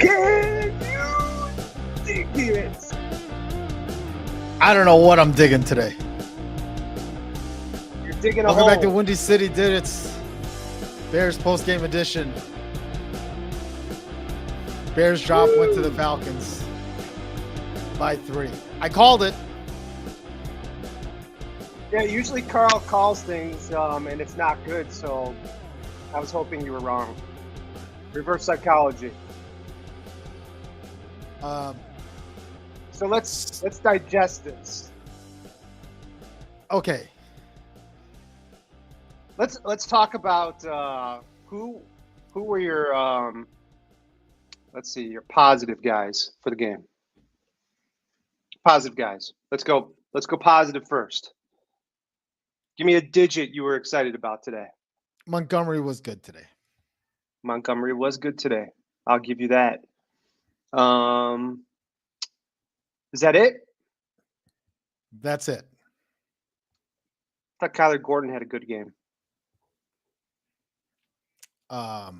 Can you dig it? I don't know what I'm digging today. You're digging a Welcome hole. back to Windy City Did It's Bears postgame edition. Bears drop went to the Falcons by 3. I called it. Yeah, usually Carl calls things and it's not good, so I was hoping you were wrong. Reverse psychology. So let's digest this. Okay. Let's talk about who were your your positive guys for the game. Positive guys. Let's go positive first. Give me a digit you were excited about today. Montgomery was good today. Montgomery was good today. I'll give you that. Is that it? That's it. I thought Kyler Gordon had a good game. I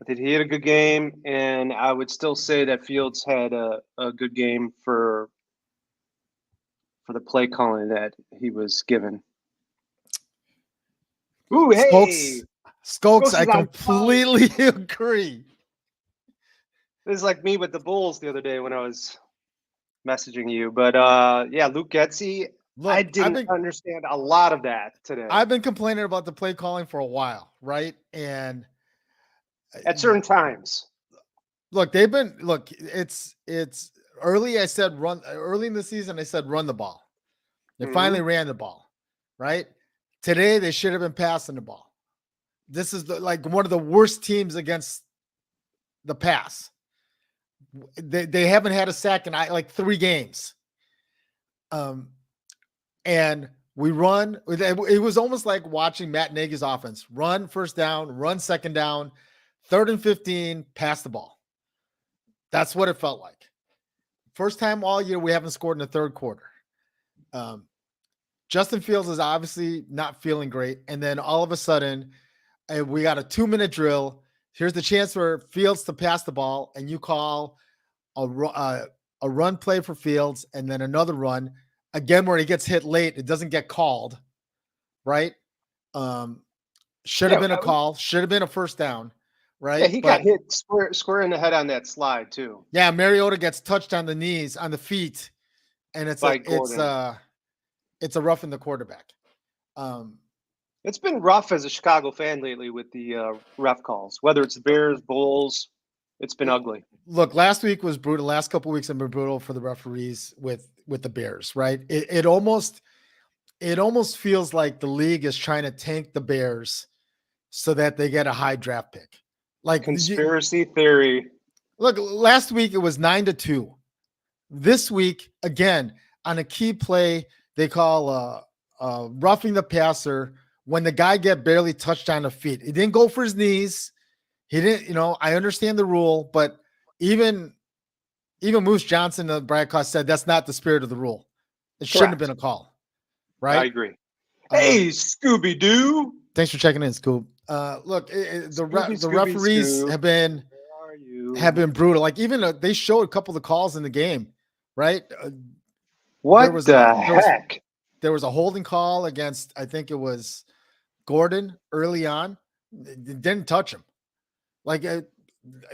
think he had a good game, and I would still say that Fields had a good game for the play calling that he was given. Ooh, hey! Skokes, I completely agree. This is like me with the Bulls the other day when I was messaging you. But, yeah, Luke Getsy, I didn't understand a lot of that today. I've been complaining about the play calling for a while, right? And at certain times. Look, it's early. I said early in the season, I said run the ball. They finally ran the ball, right? Today, they should have been passing the ball. This is like one of the worst teams against the pass. They haven't had a sack in like 3 games. And we run. It was almost like watching Matt Nagy's offense. Run first down, run second down, 3rd and 15, pass the ball. That's what it felt like. First time all year we haven't scored in the third quarter. Justin Fields is obviously not feeling great. And then all of a sudden, we got a 2-minute drill. Here's the chance for Fields to pass the ball, and you call a run play for Fields and then another run. Again, where he gets hit late, it doesn't get called, right? Should have been a call. Should have been a first down, right? Yeah, he got hit square in the head on that slide too. Yeah, Mariota gets touched on the knees, on the feet, and it's a rough in the quarterback. It's been rough as a Chicago fan lately with the ref calls, whether it's the Bears, Bulls. It's been ugly. Look, last week was brutal. Last couple of weeks have been brutal for the referees with the Bears, right? It almost feels like the league is trying to tank the Bears so that they get a high draft pick. Like conspiracy theory. Look, last week it was 9-2. This week, again, on a key play, they call roughing the passer when the guy get barely touched on the feet. He didn't go for his knees. He didn't, I understand the rule, but even Moose Johnson, the broadcast said that's not the spirit of the rule. It shouldn't have been a call, right? I agree. Hey, Scooby-Doo. Thanks for checking in, Scoob. Look, the referees have been brutal. Like even they showed a couple of the calls in the game, right? What the heck? There was a holding call against, I think it was Gordon early on. It didn't touch him. Like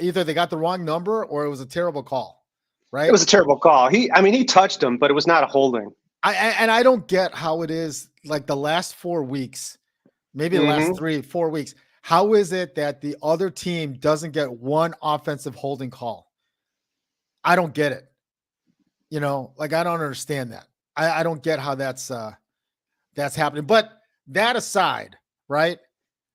either they got the wrong number or it was a terrible call, right? It was a terrible call. He touched him, but it was not a holding. I don't get how it is like the last 4 weeks, maybe the last 3-4 weeks. How is it that the other team doesn't get one offensive holding call? I don't get it. Like I don't understand that. I don't get how that's happening. But that aside, right?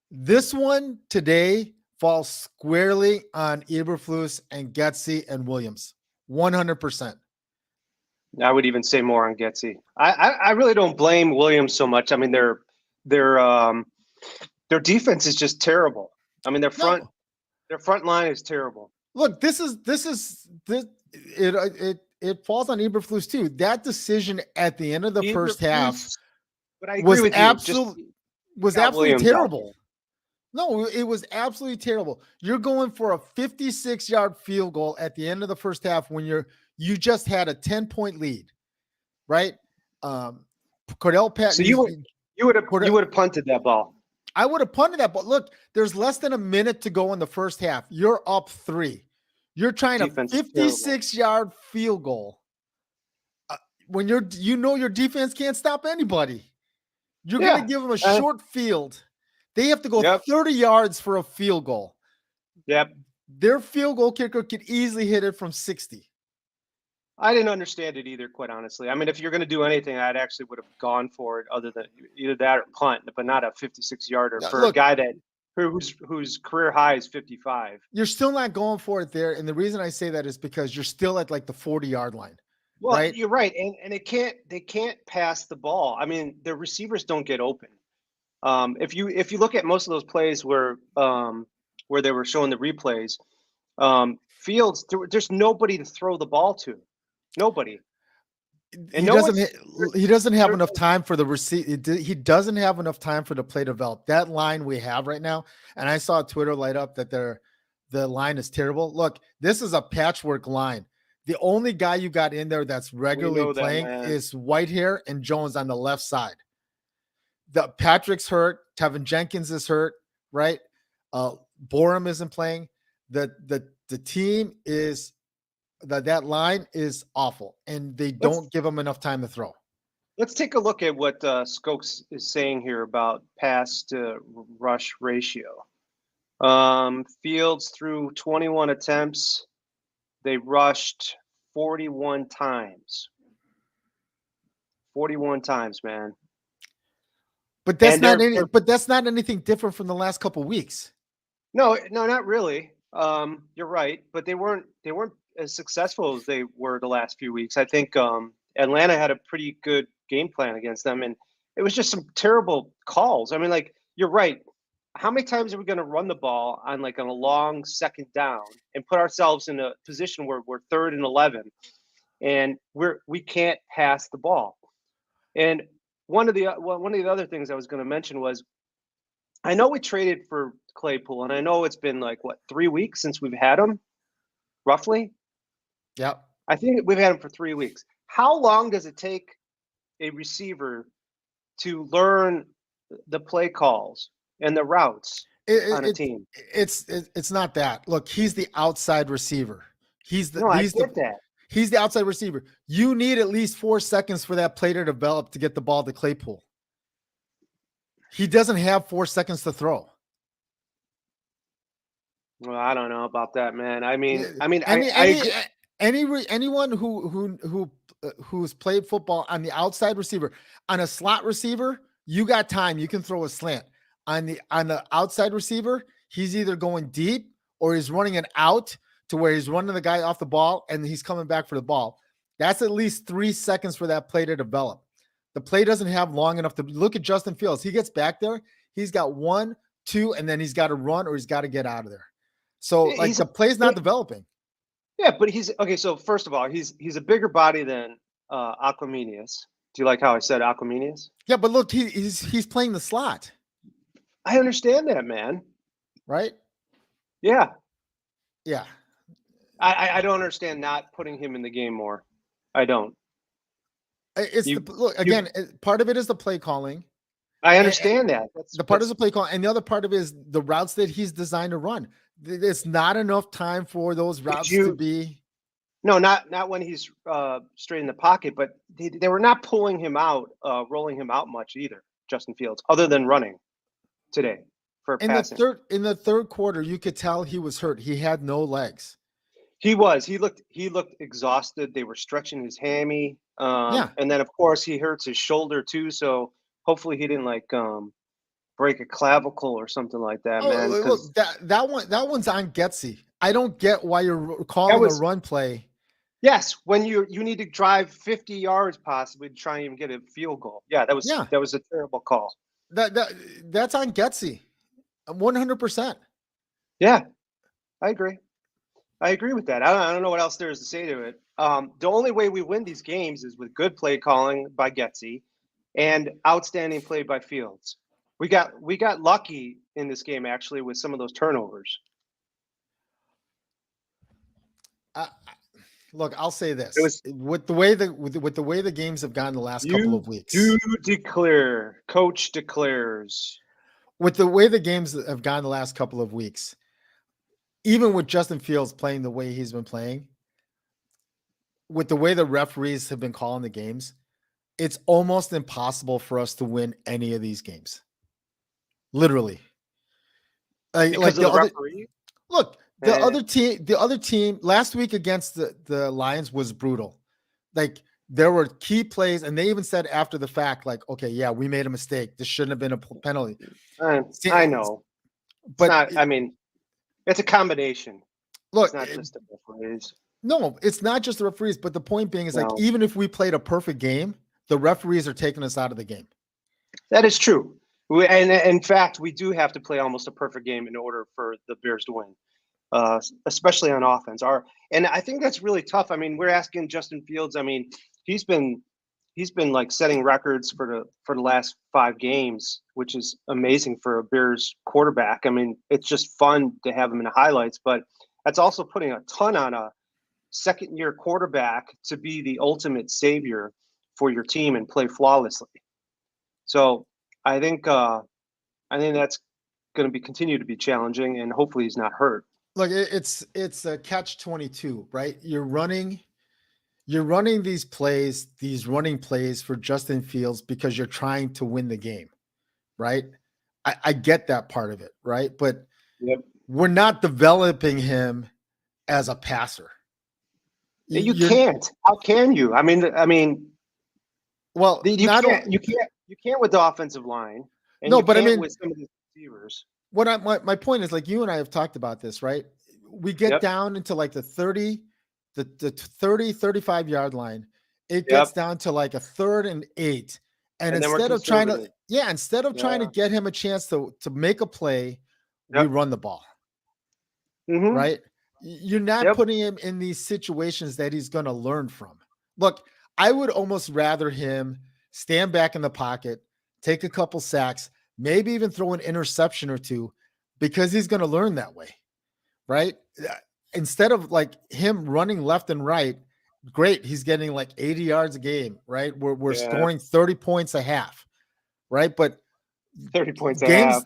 This one today falls squarely on Eberflus and Getsy and Williams, 100%. I would even say more on Getsy. I really don't blame Williams so much. I mean, their defense is just terrible. I mean, their front line is terrible. Look, it falls on Eberflus too. That decision at the end of the first half but I agree with was absolutely terrible. No, it was absolutely terrible. You're going for a 56-yard field goal at the end of the first half when you just had a 10-point lead, right? Cordell Pat. So you would have punted that ball. I would have punted that, but look, there's less than a minute to go in the first half. You're up 3. You're trying a 56-yard field goal. When your defense can't stop anybody. You're going to give them a short field. They have to go 30 yards for a field goal. Yep. Their field goal kicker could easily hit it from 60. I didn't understand it either, quite honestly. I mean, if you're going to do anything, I'd actually would have gone for it other than either that or punt, but not a 56-yarder for a guy whose career high is 55. You're still not going for it there. And the reason I say that is because you're still at like the 40-yard line. Well, right? You're right. And they can't pass the ball. I mean, the receivers don't get open. If you look at most of those plays where they were showing the replays, Fields, there's nobody to throw the ball to. Nobody. And he doesn't have enough time for the receive. He doesn't have enough time for the play to develop. That line we have right now, and I saw Twitter light up that the line is terrible. Look, this is a patchwork line. The only guy you got in there that's regularly playing is Whitehair and Jones on the left side. Patrick's hurt. Tevin Jenkins is hurt, right? Borum isn't playing. The team is that line is awful, and they don't give them enough time to throw. Let's take a look at what Skokes is saying here about pass to rush ratio. Fields threw 21 attempts. They rushed 41 times. 41 times, man. But that's not anything different from the last couple of weeks. No, not really. You're right, but they weren't as successful as they were the last few weeks. I think Atlanta had a pretty good game plan against them, and it was just some terrible calls. I mean, like, you're right. How many times are we going to run the ball on a long second down and put ourselves in a position where we're 3rd and 11, and we can't pass the ball? And one of the other things I was going to mention was, I know we traded for Claypool, and I know it's been 3 weeks since we've had him, roughly. Yeah, I think we've had him for 3 weeks. How long does it take a receiver to learn the play calls and the routes on a team? It's not that. Look, he's the outside receiver. I get that. He's the outside receiver. You need at least 4 seconds for that play to develop to get the ball to Claypool. He doesn't have 4 seconds to throw. Well, I don't know about that, man. Anyone who's played football on the outside receiver, on a slot receiver, you got time. You can throw a slant. On the outside receiver, he's either going deep or he's running an out to where he's running the guy off the ball and he's coming back for the ball. That's at least 3 seconds for that play to develop. The play doesn't have long enough to look at Justin Fields. He gets back there. He's got 1, 2, and then he's got to run or he's got to get out of there. So the play's not developing. Yeah, but he's okay. So first of all, he's a bigger body than Aquamenius. Do you like how I said Aquamenius? Yeah, but look, he's playing the slot. I understand that, man. Right? Yeah. Yeah. I don't understand not putting him in the game more. I don't. Part of it is the play calling. I understand that. Part is the play call, and the other part of it is the routes that he's designed to run. It's not enough time for those routes to be. No, not when he's straight in the pocket, but they were not pulling him out, rolling him out much either, Justin Fields, other than running today for passing. In the third quarter, you could tell he was hurt. He had no legs. He was. He looked exhausted. They were stretching his hammy. And then of course he hurts his shoulder too. So hopefully he didn't break a clavicle or something like that, man. Look, that one's on Getsy. I don't get why you're calling a run play. Yes, when you need to drive 50 yards possibly to try and even get a field goal. Yeah, that was a terrible call. That's on Getsy. 100%. Yeah, I agree. I agree with that. I don't know what else there is to say to it. The only way we win these games is with good play calling by Getsy and outstanding play by Fields. We got lucky in this game actually with some of those turnovers. Look, I'll say this: It was with the way the games have gone the last couple you of weeks. do declare, coach declares. With the way the games have gone the last couple of weeks, even with Justin Fields playing the way he's been playing, with the way the referees have been calling the games, it's almost impossible for us to win any of these games. Literally. Because of the referee? Look, the other team last week against the Lions was brutal. Like, there were key plays, and they even said after the fact, like, okay, yeah, we made a mistake. This shouldn't have been a penalty. I know. But it's a combination. Look, it's not just the referees. No, it's not just the referees, but the point being is, like, even if we played a perfect game, the referees are taking us out of the game. That is true. And in fact, we do have to play almost a perfect game in order for the Bears to win, especially on offense. And I think that's really tough. I mean, we're asking Justin Fields. I mean, he's been like setting records for the last 5 games, which is amazing for a Bears quarterback. I mean, it's just fun to have him in the highlights, but that's also putting a ton on a second-year quarterback to be the ultimate savior for your team and play flawlessly. So I think that's going to continue to be challenging, and hopefully he's not hurt. Look, it's a catch-22, right? You're running these running plays for Justin Fields because you're trying to win the game, right? I get that part of it, right? But we're not developing him as a passer. You can't. How can you? I mean, well, you can't with the offensive line. And no, but I mean, with some of these receivers. My point is, like, you and I have talked about this, right? We get down into like the 30, the 30, 35 yard line. It gets down to like a 3rd and 8. And instead of trying to get him a chance to make a play, we run the ball. Mm-hmm. Right? You're not putting him in these situations that he's going to learn from. Look, I would almost rather him stand back in the pocket, take a couple sacks, maybe even throw an interception or 2, because he's going to learn that way, right? Instead of like him running left and right, great, he's getting like 80 yards a game, right? We're scoring 30 points a half, right? But 30 points a half.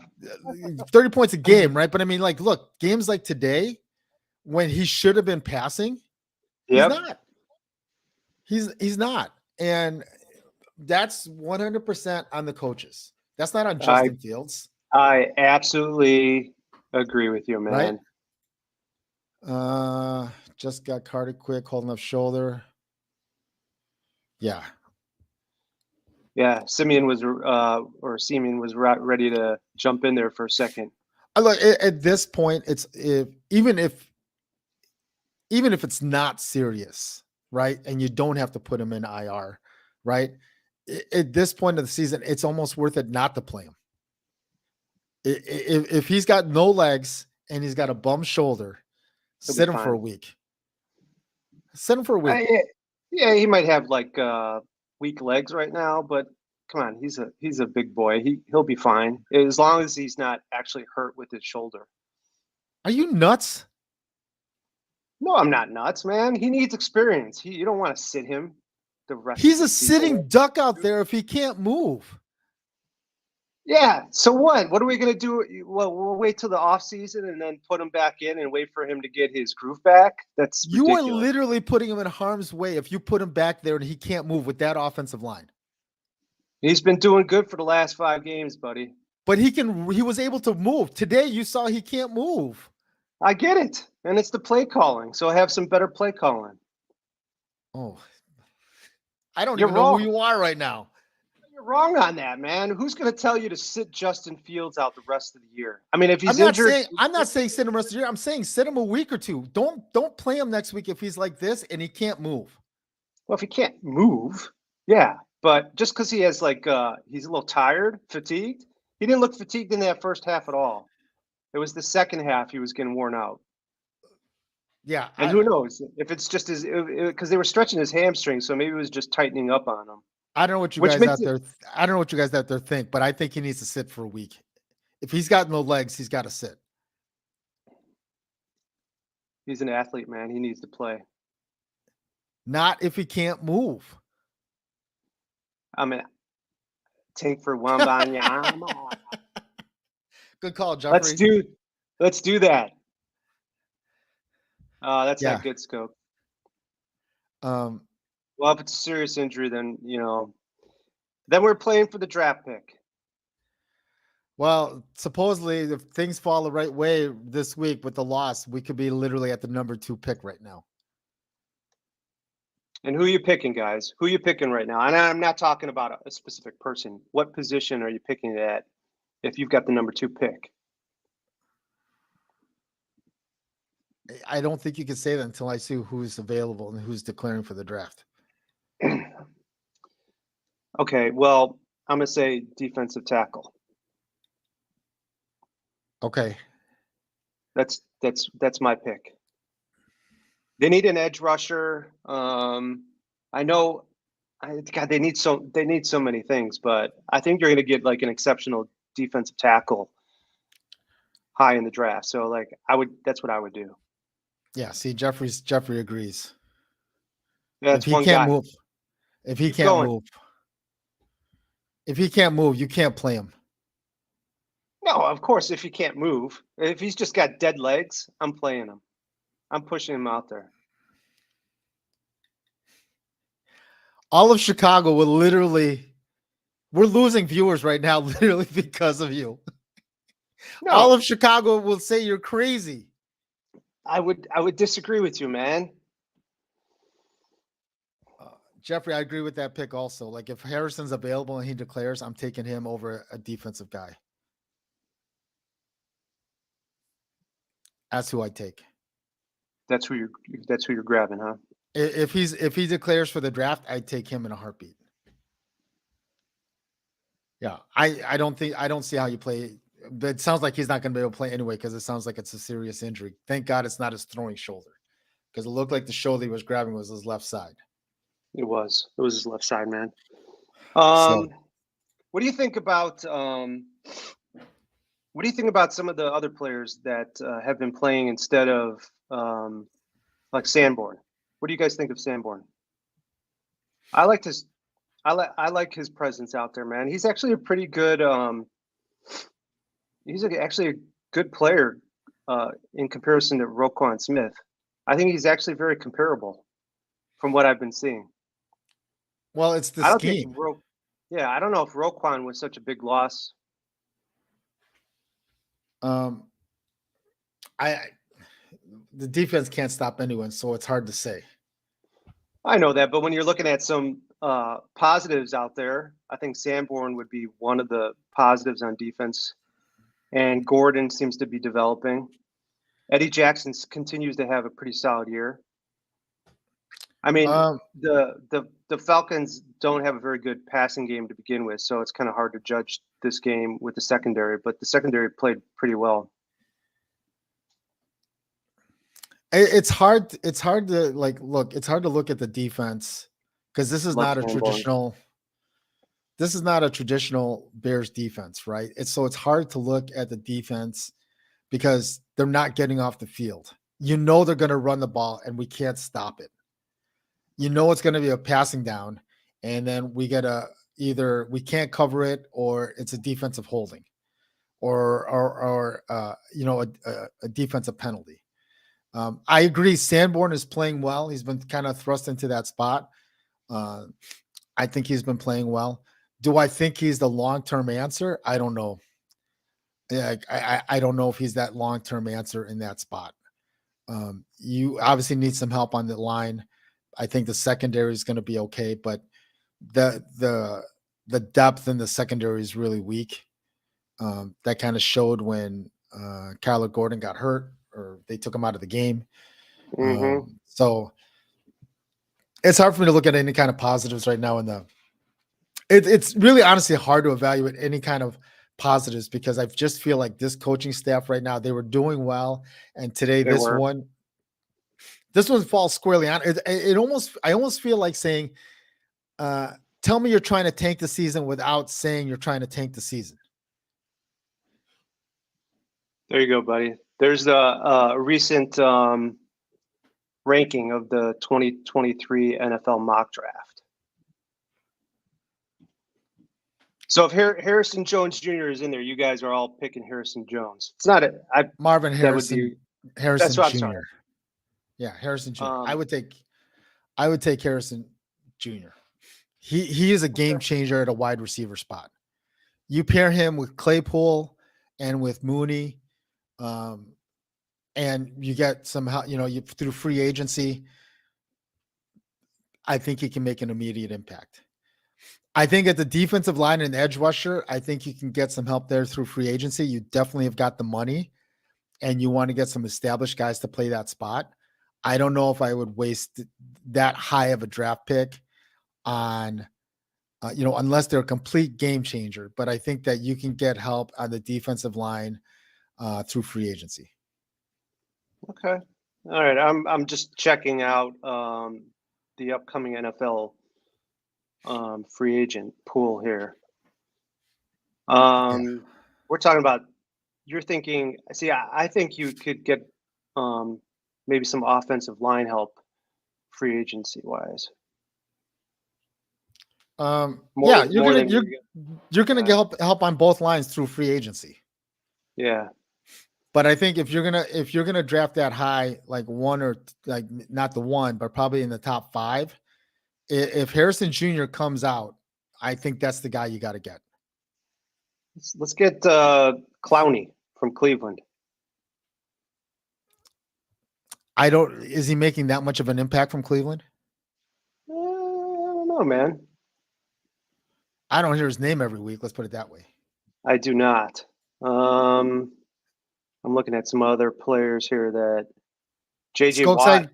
30 points a game, right? But I mean, like, look, games like today, when he should have been passing, he's not. He's not. And that's 100% on the coaches. That's not on Justin Fields. I absolutely agree with you, man. Right? Just got carded quick, holding up shoulder. Yeah. Yeah, Simeon was ready to jump in there for a second. Look, at this point, it's even if it's not serious, right? And you don't have to put him in IR, right? At this point of the season, it's almost worth it not to play him. If he's got no legs and he's got a bum shoulder, sit him for a week. Sit him for a week. Yeah, he might have like weak legs right now, but come on, he's a big boy. He'll be fine as long as he's not actually hurt with his shoulder. Are you nuts? No, I'm not nuts, man. He needs experience. You don't want to sit him the rest. He's a sitting duck out there if he can't move. Yeah. So what? What are we going to do? Well, we'll wait till the offseason and then put him back in and wait for him to get his groove back. That's ridiculous. You are literally putting him in harm's way if you put him back there and he can't move with that offensive line. He's been doing good for the last 5 games, buddy. But he was able to move. Today you saw he can't move. I get it. And it's the play calling. So have some better play calling. Oh. I don't even know who you are right now. You're wrong on that, man. Who's going to tell you to sit Justin Fields out the rest of the year? I mean, if he's injured, I'm not saying sit him the rest of the year. I'm saying sit him a week or 2. Don't play him next week if he's like this and he can't move. Well, if he can't move, yeah. But just because he has he's a little tired, fatigued. He didn't look fatigued in that first half at all. It was the second half he was getting worn out. Yeah. And who knows if it's just because they were stretching his hamstring, so maybe it was just tightening up on him. I don't know what you guys out there think, but I think he needs to sit for a week. If he's got no legs, he's got to sit. He's an athlete, man. He needs to play. Not if he can't move. I'm a tank for Wembanyama. Good call, Jeffrey. Let's do that. That's Yeah. not good, Scope. Um, Well, if it's a serious injury, then then we're playing for the draft pick. well, supposedly, if things fall the right way this week with the loss, we could be literally at the number 2 pick right now. And who are you picking, guys? Who are you picking right now? And I'm not talking about a specific person. What position are you picking it at if you've got the number 2 pick? I don't think you can say that until I see who's available and who's declaring for the draft. Okay, well, I'm going to say defensive tackle. Okay. That's my pick. They need an edge rusher. I know, God, they need so many things, but I think you're going to get like an exceptional defensive tackle high in the draft. So like that's what I would do. Yeah. See, Jeffrey agrees. Yeah, If it's he one can't guy. move, if he Keep can't going. move, if he can't move, you can't play him. No, of course, if he can't move, if he's just got dead legs, I'm playing him. I'm pushing him out there. All of Chicago will literally, we're losing viewers right now, literally because of you. No, all of Chicago will say you're crazy. I would disagree with you, man. Jeffrey, I agree with that pick also. Like if Harrison's available and he declares, I'm taking him over a defensive guy. That's who I take. That's who you're grabbing, huh? If he declares for the draft, I'd take him in a heartbeat. Yeah, I don't see how you play. But it sounds like he's not going to be able to play anyway because it sounds like it's a serious injury. Thank God it's not his throwing shoulder because it looked like the shoulder he was grabbing was his left side. It was his left side, man. So, what do you think about some of the other players that have been playing instead of like Sanborn? What do you guys think of Sanborn? I like his presence out there, man. He's actually a pretty good. He's actually a good player in comparison to Roquan Smith. I think he's actually very comparable from what I've been seeing. well, it's the I don't scheme. I don't know if Roquan was such a big loss. The defense can't stop anyone, so it's hard to say. I know that, but when you're looking at some positives out there, I think Sanborn would be one of the positives on defense. And Gordon seems to be developing. Eddie Jackson continues to have a pretty solid year. I mean, the Falcons don't have a very good passing game to begin with, so it's kind of hard to judge this game with the secondary, but the secondary played pretty well. It's hard to look at the defense because this is not a traditional Bears defense, right? It's hard to look at the defense because they're not getting off the field. They're going to run the ball and we can't stop it. It's going to be a passing down, and then we get either we can't cover it or it's a defensive holding, or a defensive penalty. I agree. Sanborn is playing well. He's been kind of thrust into that spot. I think he's been playing well. Do I think he's the long-term answer? I don't know. Yeah, I don't know if he's that long-term answer in that spot. You obviously need some help on the line. I think the secondary is going to be okay, but the depth in the secondary is really weak. That kind of showed when Kyler Gordon got hurt or they took him out of the game. Mm-hmm. So it's hard for me to look at any kind of positives right now. It's really honestly hard to evaluate any kind of positives because I just feel like this coaching staff right now, they were doing well. And today, this one falls squarely on it. I almost feel like saying, tell me you're trying to tank the season without saying you're trying to tank the season. There you go, buddy. There's a recent ranking of the 2023 NFL mock draft. So if Harrison Jones Jr. is in there, you guys are all picking Harrison Jones. It's not Marvin Harrison. That's what I'm Jr. sorry. Yeah, Harrison Jr. I would take Harrison Jr. He is a game changer at a wide receiver spot. You pair him with Claypool and with Mooney, and you get somehow, you through free agency. I think he can make an immediate impact. I think at the defensive line and edge rusher, I think you can get some help there through free agency. You definitely have got the money, and you want to get some established guys to play that spot. I don't know if I would waste that high of a draft pick on, unless they're a complete game changer. But I think that you can get help on the defensive line through free agency. Okay. All right. I'm just checking out the upcoming NFL free agent pool here. We're talking about, you're thinking, see, I think you could get maybe some offensive line help free agency wise. You're gonna get help on both lines through free agency. Yeah. But I think if you're gonna draft that high, like one or like not the one, but probably in the top 5, if Harrison Jr. comes out, I think that's the guy you got to get. Let's get Clowney from Cleveland. Is he making that much of an impact from Cleveland? I don't know, man. I don't hear his name every week. Let's put it that way. I do not. I'm looking at some other players here that JJ Watt.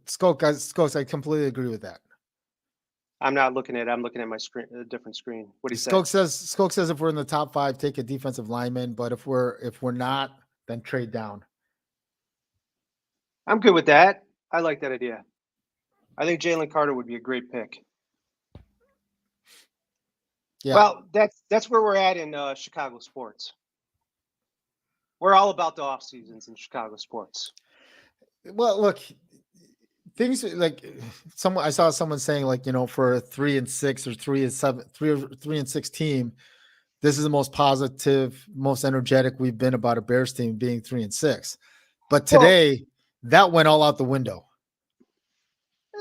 Skokes, I completely agree with that. I'm not looking at it. I'm looking at my screen, a different screen. What do you say? Skokes says if we're in the top 5, take a defensive lineman, but if we're not, then trade down. I'm good with that. I like that idea. I think Jalen Carter would be a great pick. Yeah. Well, that's where we're at in Chicago sports. We're all about the off seasons in Chicago sports. Well, look, things like I saw someone saying, like, for a 3-6 or 3-7, 3-6 team, this is the most positive, most energetic we've been about a Bears team being 3-6. But today, that went all out the window.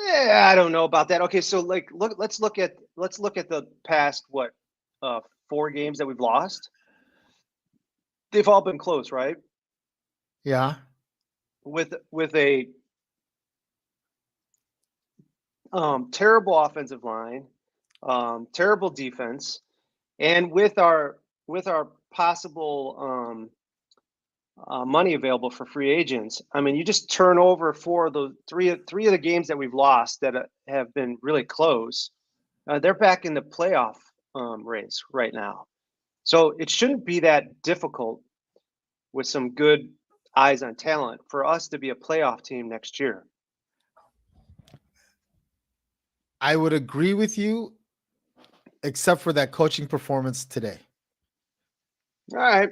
Yeah, I don't know about that. Okay, so let's look at the past 4 games that we've lost. They've all been close, right? Yeah. With a terrible offensive line, terrible defense, and with our possible money available for free agents. I mean, you just turn over 4 of the 3 of the games that we've lost that have been really close. They're back in the playoff race right now. So it shouldn't be that difficult with some good eyes on talent for us to be a playoff team next year. I would agree with you, except for that coaching performance today. All right.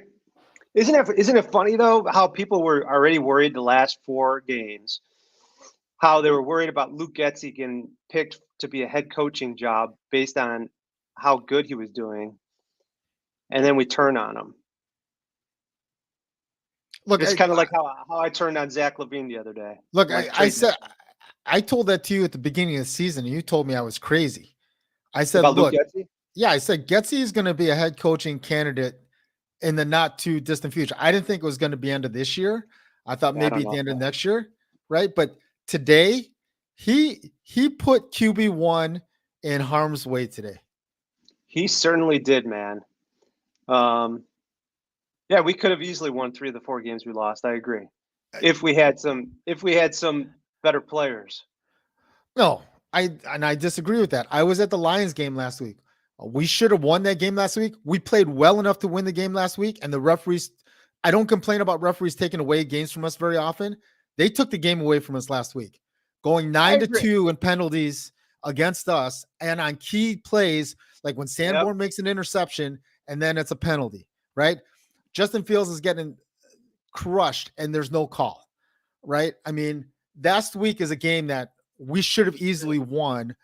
Isn't it funny, though, how people were already worried the last 4 games, how they were worried about Luke Getsy getting picked to be a head coaching job based on how good he was doing, and then we turn on him. Look, it's kind of like how I turned on Zach LaVine the other day. Look, I told that to you at the beginning of the season, and you told me I was crazy. I said, about Luke Getsy? Yeah, I said Getsy is going to be a head coaching candidate in the not too distant future. I didn't think it was going to be end of this year. I thought maybe at the end of next year, right? But today, he put QB1 in harm's way today. He certainly did, man. Yeah, we could have easily won 3 of the 4 games we lost. I agree. If we had some better players. No, I disagree with that. I was at the Lions game last week. We should have won that game last week. We played well enough to win the game last week, and the referees, I don't complain about referees taking away games from us very often. They took the game away from us last week, going 9-2 in penalties against us, and on key plays, like when Sanborn makes an interception, and then it's a penalty, right? Justin Fields is getting crushed and there's no call, right? I mean, last week is a game that we should have easily won.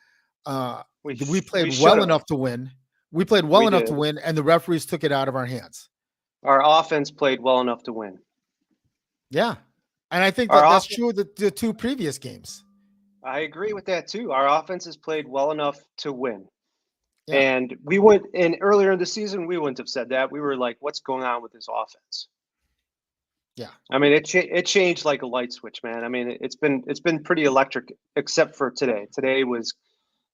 We played well enough to win. We played well enough to win, and the referees took it out of our hands. Our offense played well enough to win. Yeah. And I think that's true of the two previous games. I agree with that too. Our offense has played well enough to win. Yeah. And earlier in the season, we wouldn't have said that. We were like, what's going on with this offense? Yeah. I mean, it changed like a light switch, man. I mean, it's been pretty electric, except for today. Today was,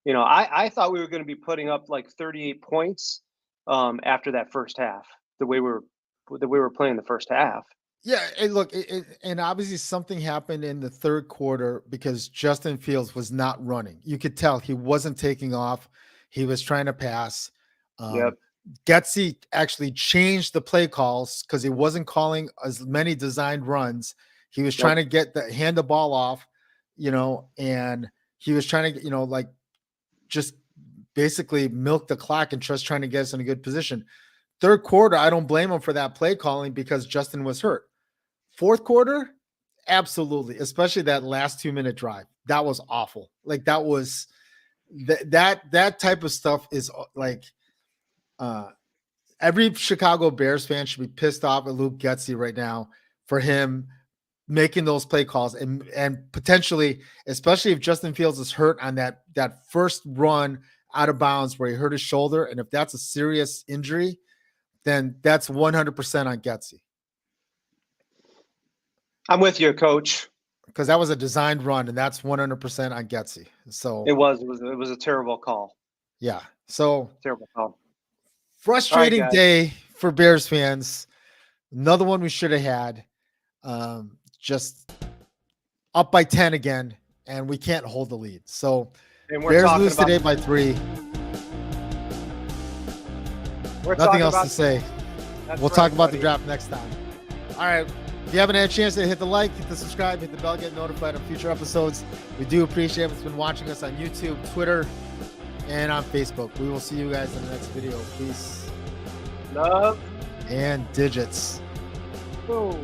I thought we were going to be putting up like 38 points after that first half, the way we were playing the first half. Yeah, and look, and obviously something happened in the third quarter because Justin Fields was not running. You could tell he wasn't taking off. He was trying to pass. Yep. Getsy actually changed the play calls because he wasn't calling as many designed runs. He was trying to hand the ball off, and he was trying to, just basically milk the clock and just trying to get us in a good position. Third quarter, I don't blame him for that play calling because Justin was hurt. Fourth quarter, absolutely, especially that last 2-minute drive. That was awful. Like that was that type of stuff is like every Chicago Bears fan should be pissed off at Luke Getsy right now for him making those play calls and potentially, especially if Justin Fields is hurt on that first run out of bounds where he hurt his shoulder. And if that's a serious injury, then that's 100% on Getsy. I'm with you, Coach. Because that was a designed run, and that's 100% on Getsy. So it was a terrible call. Yeah. So terrible call. Frustrating day for Bears fans. Another one we should have had. Just up by 10 again, and we can't hold the lead. So Bears lose today by 3. Nothing else to say. We'll talk about the draft next time. All right. If you haven't had a chance to hit the like, hit the subscribe, hit the bell, get notified of future episodes. We do appreciate what's been watching us on YouTube, Twitter, and on Facebook. We will see you guys in the next video. Peace. Love. And digits. Boom.